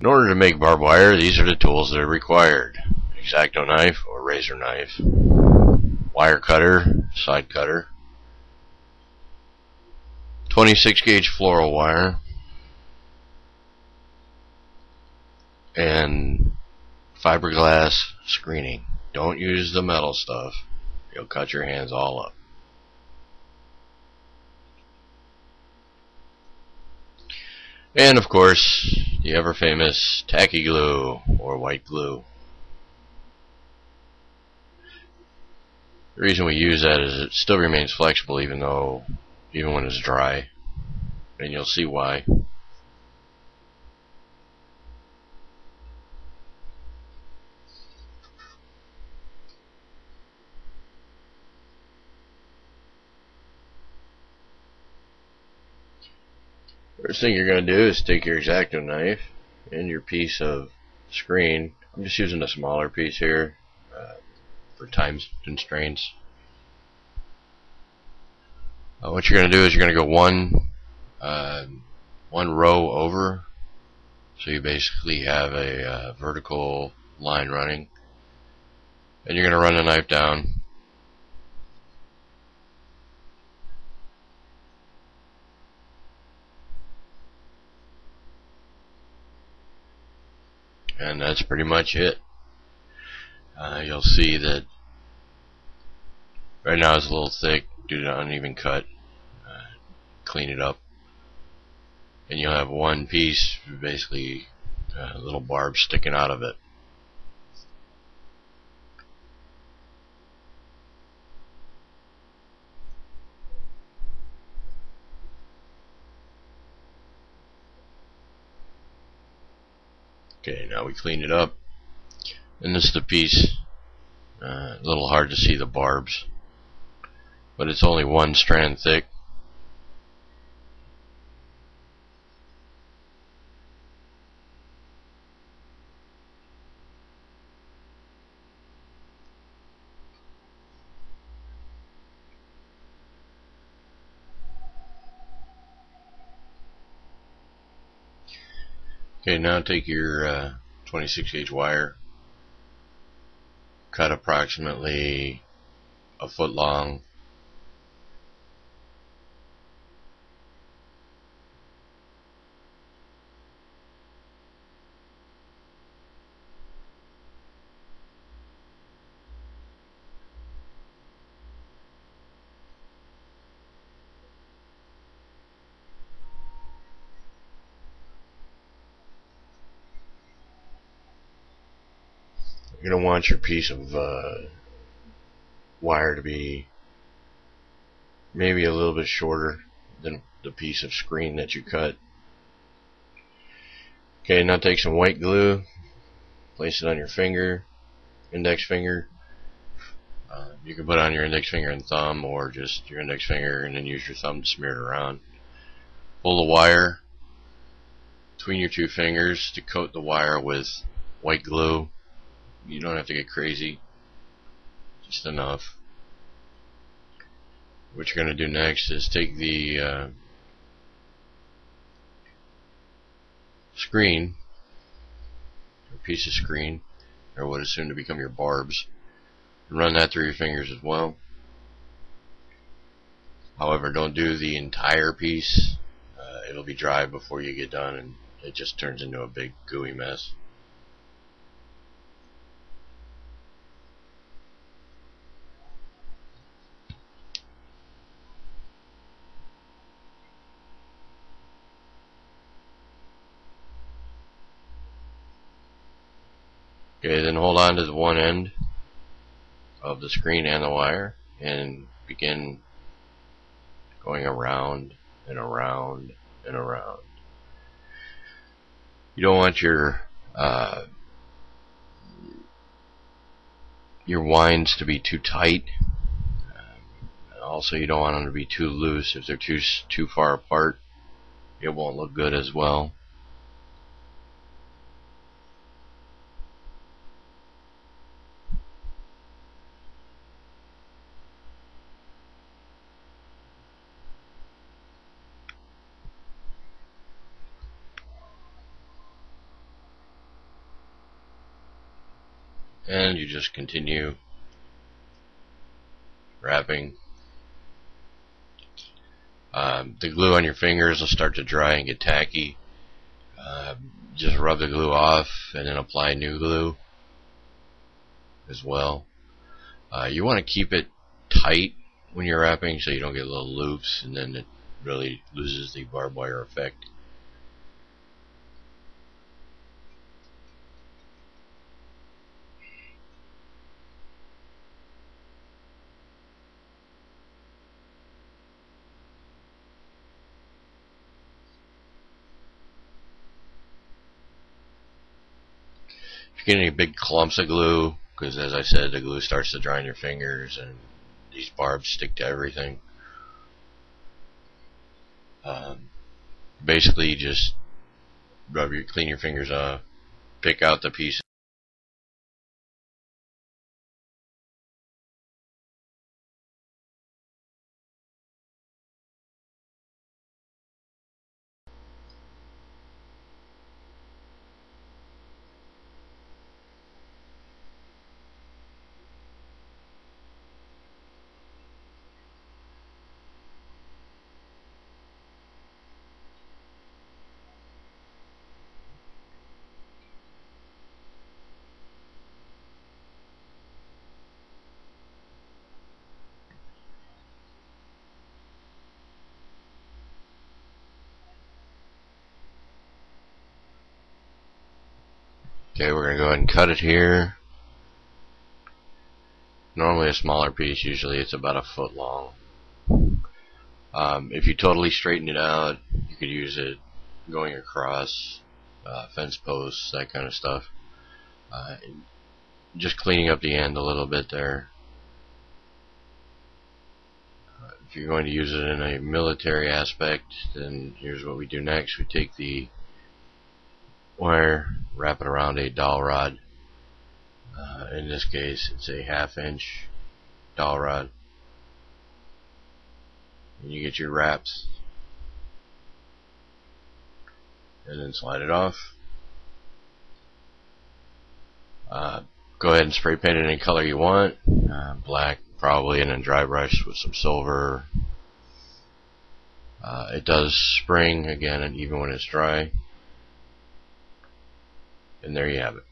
In order to make barbed wire, these are the tools that are required: X-Acto knife or razor knife, wire cutter, side cutter, 26 gauge floral wire, and fiberglass screening. Don't use the metal stuff, you'll cut your hands all up. And of course, the ever famous tacky glue or white glue. The reason we use that is it still remains flexible even when it's dry, and you'll see why. First thing you're going to do is take your X-Acto knife and your piece of screen. I'm just using a smaller piece here for time constraints. What you're going to do is you're going to go one row over, so you basically have a vertical line running, and you're going to run the knife down. And that's pretty much it. You'll see that right now it's a little thick due to the uneven cut. Clean it up, and you'll have one piece, basically a little barb sticking out of it. Okay, now we cleaned it up, and this is the piece. A little hard to see the barbs, but it's only one strand thick. Okay, now take your 26 gauge wire, cut approximately a foot long, you're going to want your piece of wire to be maybe a little bit shorter than the piece of screen that you cut. Okay, now take some white glue, place it on your finger, index finger. You can put it on your index finger and thumb, or just your index finger and then use your thumb to smear it around. Pull the wire between your two fingers to coat the wire with white glue. You don't have to get crazy, just enough. What you're going to do next is take the screen, a piece of screen, or what is soon to become your barbs, and run that through your fingers as well. However, don't do the entire piece. It'll be dry before you get done, and it just turns into a big gooey mess. Okay, then hold on to the one end of the screen and the wire and begin going around and around and around. You don't want your winds to be too tight. Also, you don't want them to be too loose. If they're too far apart, it won't look good as well. and you just continue wrapping. The glue on your fingers will start to dry and get tacky. Just rub the glue off and then apply new glue as well. You want to keep it tight when you're wrapping so you don't get little loops, and then it really loses the barbed wire effect. If you get any big clumps of glue, because as I said, the glue starts to dry on your fingers and these barbs stick to everything. Basically, you just clean your fingers off, pick out the pieces. Okay, we're going to go ahead and cut it here. Normally a smaller piece, usually it's about a foot long. If you totally straighten it out, you could use it going across fence posts, that kind of stuff. Just cleaning up the end a little bit there. If you're going to use it in a military aspect, then here's what we do next. We take the wire, wrap it around a dowel rod. In this case, it's a 1/2 inch dowel rod. And you get your wraps, and then slide it off. Go ahead and spray paint it any color you want. Black probably, and then dry brush with some silver. It does spring again, and even when it's dry. And there you have it.